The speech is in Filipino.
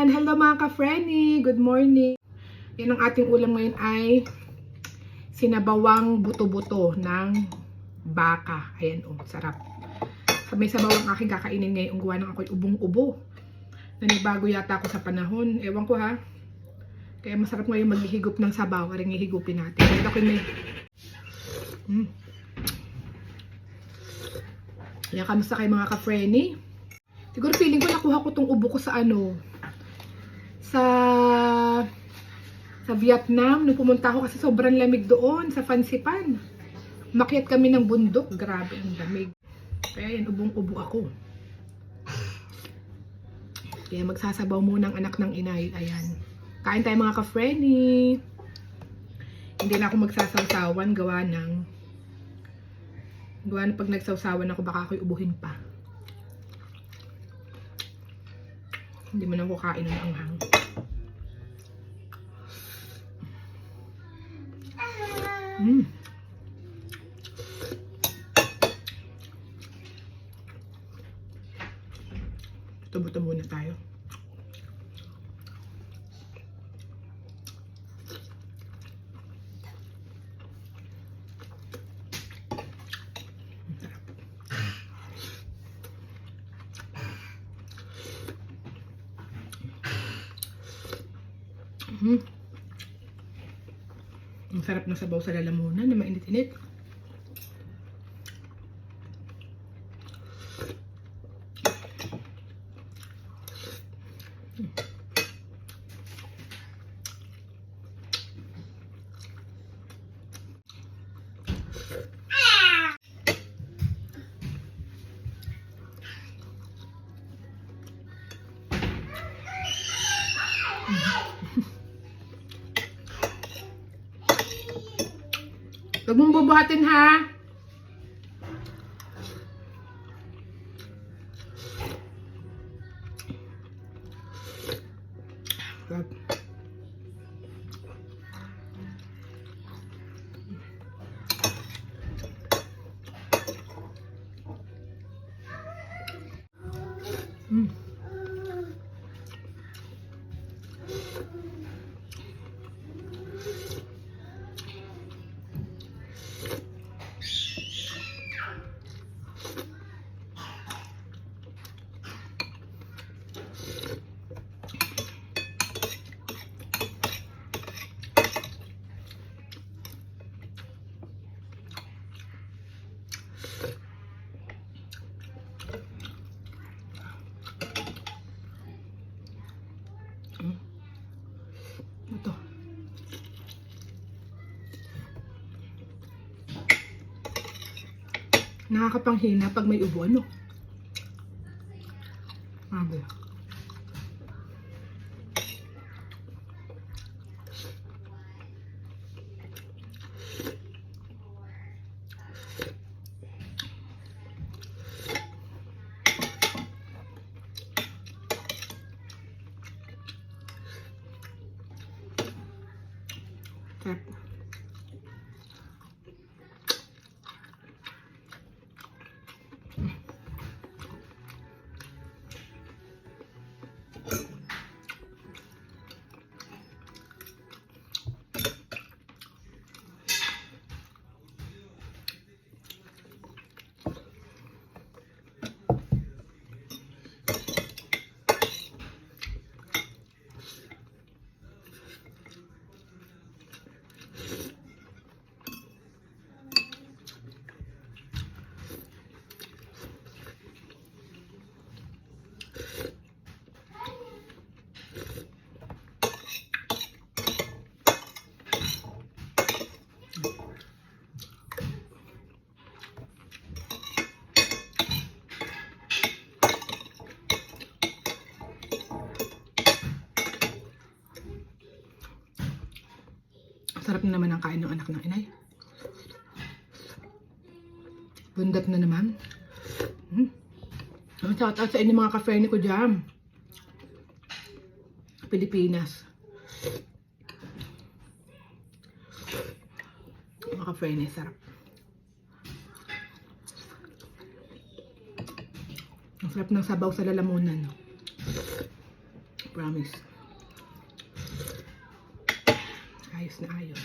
Ayan, hello mga ka-Frenny. Good morning. Yan ang ating ulam ngayon ay sinabawang buto-buto ng baka. Ayan oh, sarap. May sabaw ang aking kakainin ngayon. Gawa ng ako'y ubong-ubo. Nanibago yata ako sa panahon. Ewan ko ha. Kaya masarap ngayon maghihigop ng sabaw. Karing ihigupin natin. Kaya ako'y may... Ayan, kamusta kayo mga ka-Frenny? Siguro feeling ko nakuha ko tong ubo ko sa sa Vietnam. Nung pumunta ako kasi sobrang lamig doon sa Fansipan. Makyat kami ng bundok. Grabe ang lamig. Kaya yan, ubong-ubo ako. Kaya magsasabaw muna ang anak ng inay. Ayan. Kain tayo mga ka-Frenny. Hindi na ako magsasawsawan. Gawa na pag nagsawsawan ako baka ako'y ubuhin pa. Hindi mo nang kukain ng anghang. Buto-buto muna tayo. Ang sarap ng sabaw sa lalamunan na mainit-init. Huwag mong bubuhatin ha. Ito. Nakakapanghina pag may ubo, ano? Mabe. Sarap. Sarap na naman ang kain ng anak ng inay. Bundat na naman. Shout out sa inyo mga ka-Frenny ko dyan. Pilipinas. Mga ka-Frenny, sarap. Ang sarap ng sabaw sa lalamunan. Promise. Ayos na ayos.